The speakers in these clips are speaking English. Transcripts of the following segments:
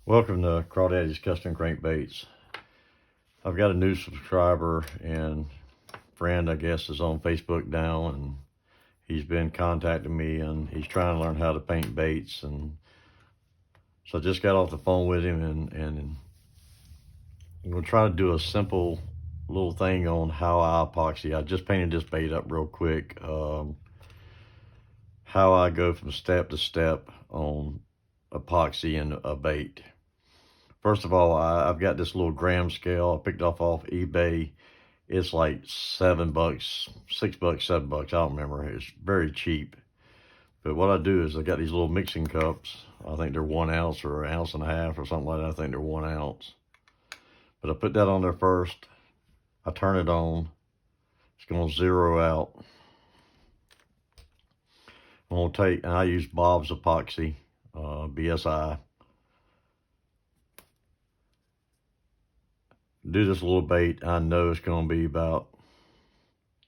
Welcome to Crawdaddy's Custom Crankbaits. I've got a new subscriber and friend, I guess, is on Facebook now, and he's been contacting me, and he's trying to learn how to paint baits. And so I just got off the phone with him, and I'm gonna try to do a simple little thing on how I epoxy. I just painted this bait up real quick. How I go from step to step on epoxy and a bait. First of all, I've got this little gram scale I picked off eBay. It's like $7, $6, $7. I don't remember. It's very cheap. But what I do is I got these little mixing cups. I think they're 1 ounce or 1.5 ounces or something like that. I think they're 1 ounce. But I put that on there first. I turn it on. It's going to zero out. I'm going to take, and I use Bob's Epoxy, BSI. Do this little bait. I know it's going to be about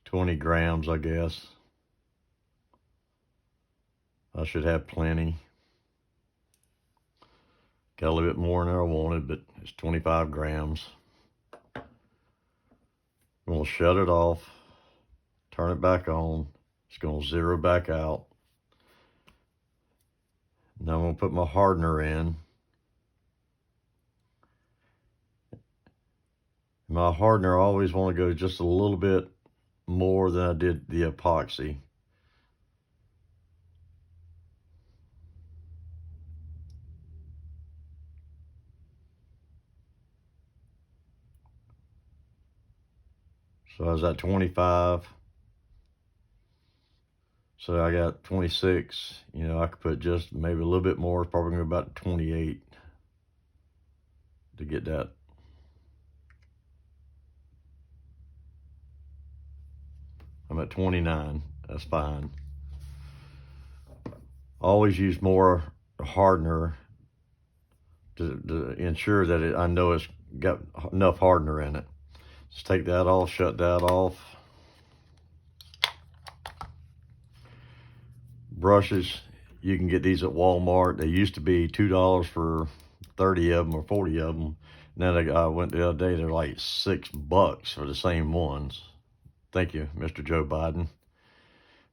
20 grams, I guess. I should have plenty. Got a little bit more than I wanted, but it's 25 grams. I'm going to shut it off, turn it back on. It's going to zero back out. Now I'm going to put my hardener in. My hardener, I always want to go just a little bit more than I did the epoxy. So I was at 25. So I got 26. You know, I could put just maybe a little bit more. It's probably going to be about 28 to get that. I'm at 29. That's fine. Always use more hardener to ensure that I know it's got enough hardener in it. Just take that off, shut that off. Brushes, you can get these at Walmart. They used to be $2 for 30 of them or 40 of them. Now I went the other day, they're like $6 for the same ones. Thank you, Mr. Joe Biden.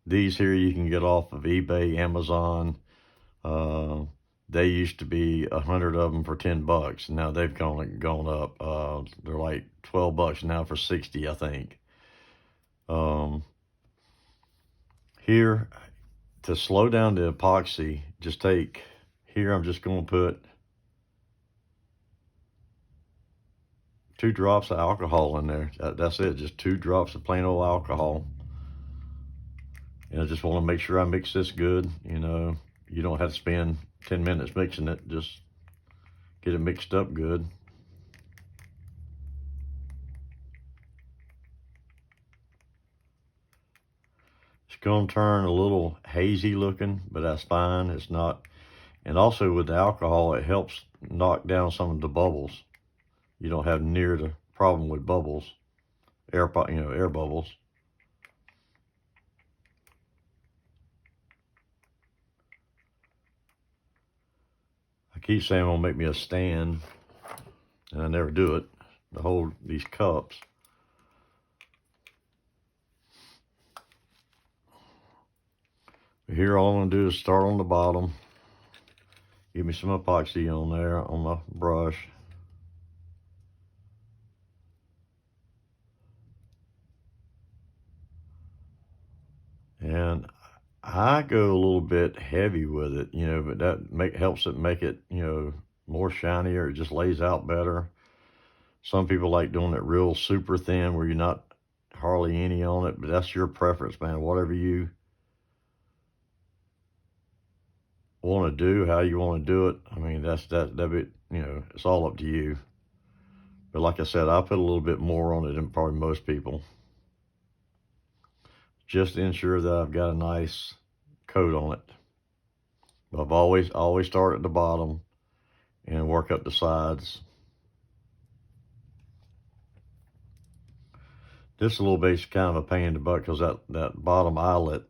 These here you can get off of eBay, Amazon. They used to be 100 of them for $10. Now they've gone up. They're like $12 now for 60, I think. Here, to slow down the epoxy, just take, here I'm just going to put 2 drops of alcohol in there. That's it, just 2 drops of plain old alcohol. And I just want to make sure I mix this good. You know, you don't have to spend 10 minutes mixing it. Just get it mixed up good. It's going to turn a little hazy looking, but that's fine. It's not. And also with the alcohol, it helps knock down some of the bubbles. You don't have near the problem with bubbles, air bubbles. I keep saying I'm gonna make me a stand, and I never do it, to hold these cups. Here, all I'm gonna do is start on the bottom. Give me some epoxy on there on my brush. And I go a little bit heavy with it, you know, but that helps it make it, you know, more shinier. It just lays out better. Some people like doing it real super thin where you're not hardly any on it, but that's your preference, man. Whatever you want to do, how you want to do it. I mean, that'd be, you know, it's all up to you. But like I said, I put a little bit more on it than probably most people, just to ensure that I've got a nice coat on it. But I've always start at the bottom and work up the sides. This little bit's kind of a pain in the butt because that bottom eyelet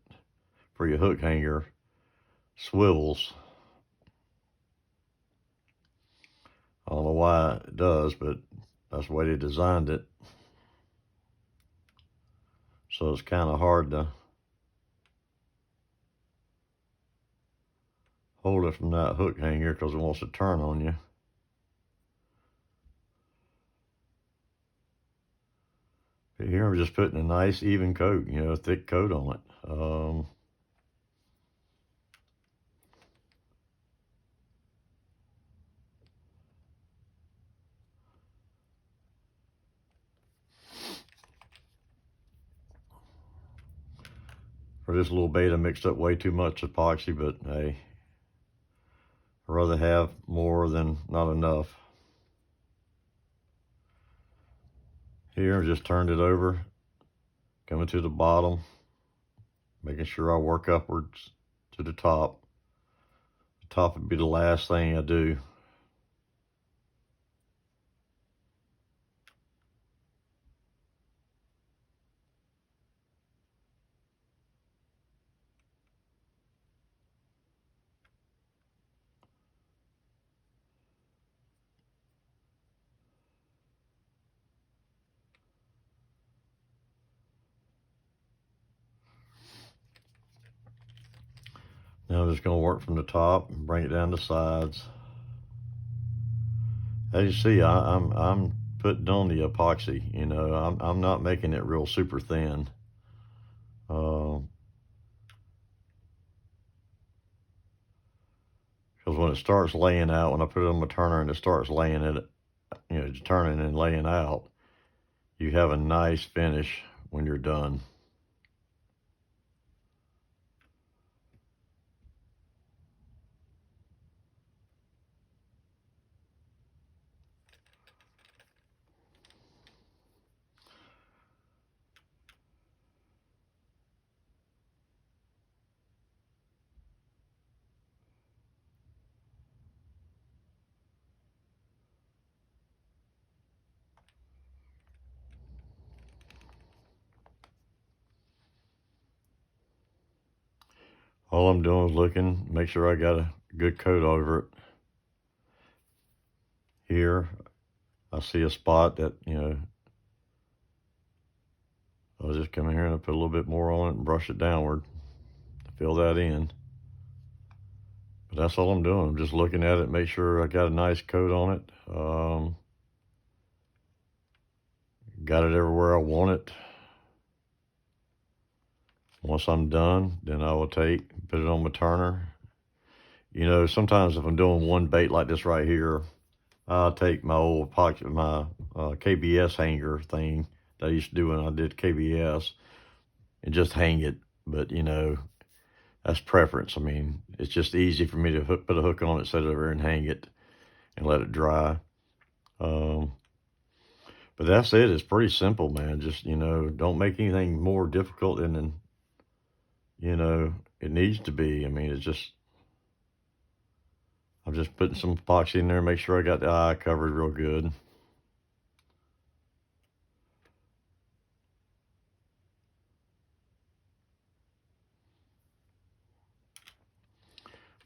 for your hook hanger swivels. why it does, but that's the way they designed it. So it's kind of hard to hold it from that hook hanger because it wants to turn on you. But here I'm just putting a nice even coat, you know, a thick coat on it. For this little bait, I mixed up way too much epoxy, but hey, I'd rather have more than not enough. Here, I just turned it over, coming to the bottom, making sure I work upwards to the top. The top would be the last thing I do. Now I'm just going to work from the top and bring it down the sides. As you see, I'm putting on the epoxy. You know, I'm not making it real super thin. Because when it starts laying out, when I put it on my turner and it starts laying it, you know, turning and laying out, you have a nice finish when you're done. All I'm doing is looking, make sure I got a good coat over it. Here, I see a spot that, you know, I'll just come in here and I'll put a little bit more on it and brush it downward to fill that in. But that's all I'm doing. I'm just looking at it, make sure I got a nice coat on it. Got it everywhere I want it. Once I'm done, then I will put it on my turner. You know, sometimes if I'm doing one bait like this right here, I'll take my old epoxy, my KBS hanger thing that I used to do when I did KBS, and just hang it. But, you know, that's preference. I mean, it's just easy for me to put a hook on it, set it over and hang it and let it dry. But that's it. It's pretty simple, man. Just, you know, don't make anything more difficult than, you know, it needs to be. I mean, it's just, I'm just putting some epoxy in there, make sure I got the eye covered real good.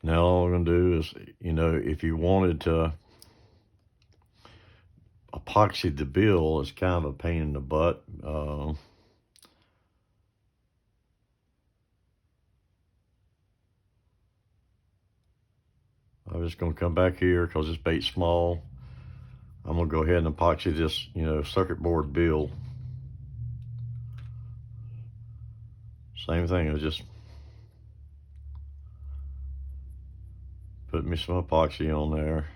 Now all I'm going to do is, you know, if you wanted to epoxy the bill, it's kind of a pain in the butt. I'm just going to come back here because this bait's small. I'm going to go ahead and epoxy this, you know, circuit board bill. Same thing, I just put me some epoxy on there.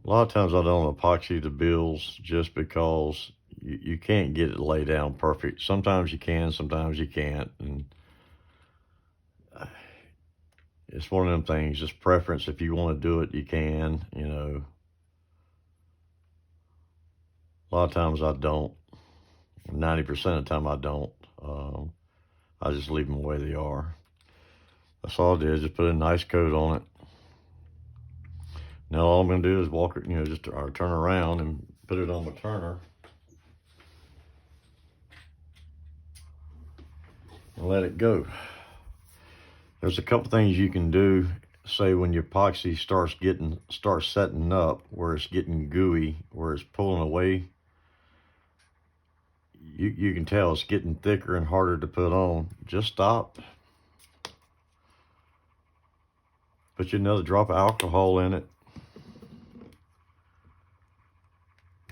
A lot of times I don't epoxy the bills just because you can't get it laid down perfect. Sometimes you can, sometimes you can't. And it's one of them things, just preference. If you want to do it, you can, you know. A lot of times I don't. 90% of the time I don't. I just leave them the way they are. That's all I did, just put a nice coat on it. Now all I'm going to do is walk it, you know, just turn around and put it on my turner. And let it go. There's a couple things you can do. Say when your epoxy starts setting up, where it's getting gooey, where it's pulling away, you can tell it's getting thicker and harder to put on. Just stop. Put you another drop of alcohol in it.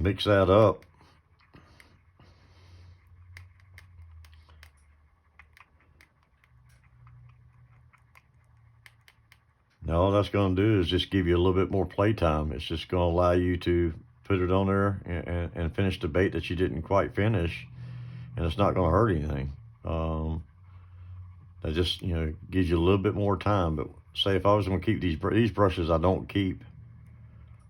Mix that up. Now all that's going to do is just give you a little bit more playtime. It's just going to allow you to put it on there and finish the bait that you didn't quite finish, and it's not going to hurt anything. That just, you know, gives you a little bit more time. But say if I was going to keep these brushes, I don't keep.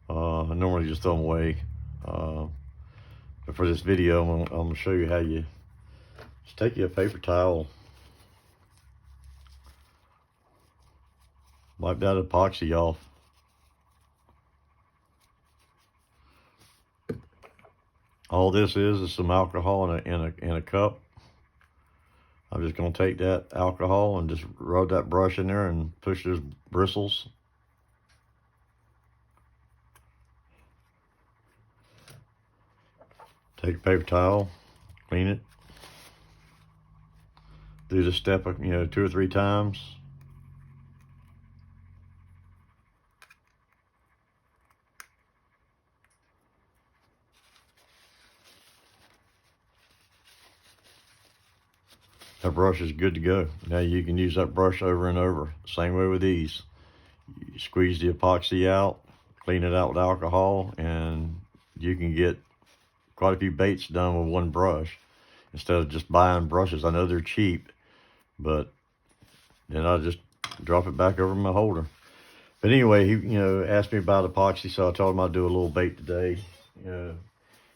I normally just throw them away. But for this video, I'm going to show you how you just take you a paper towel, wipe that epoxy off. All this is some alcohol in a cup. I'm just going to take that alcohol and just rub that brush in there and push those bristles. Take a paper towel, clean it. Do this step, you know, 2 or 3 times. That brush is good to go. Now you can use that brush over and over. Same way with these. You squeeze the epoxy out, clean it out with alcohol, and you can get quite a few baits done with one brush instead of just buying brushes. I know they're cheap, but then I just drop it back over my holder. But anyway, he, you know, asked me about epoxy, so I told him I'd do a little bait today, you know,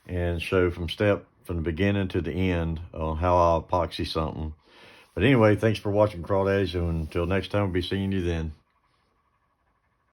and show from the beginning to the end on how I'll epoxy something. But anyway, thanks for watching, Crawdaddy, and until next time, we'll be seeing you then.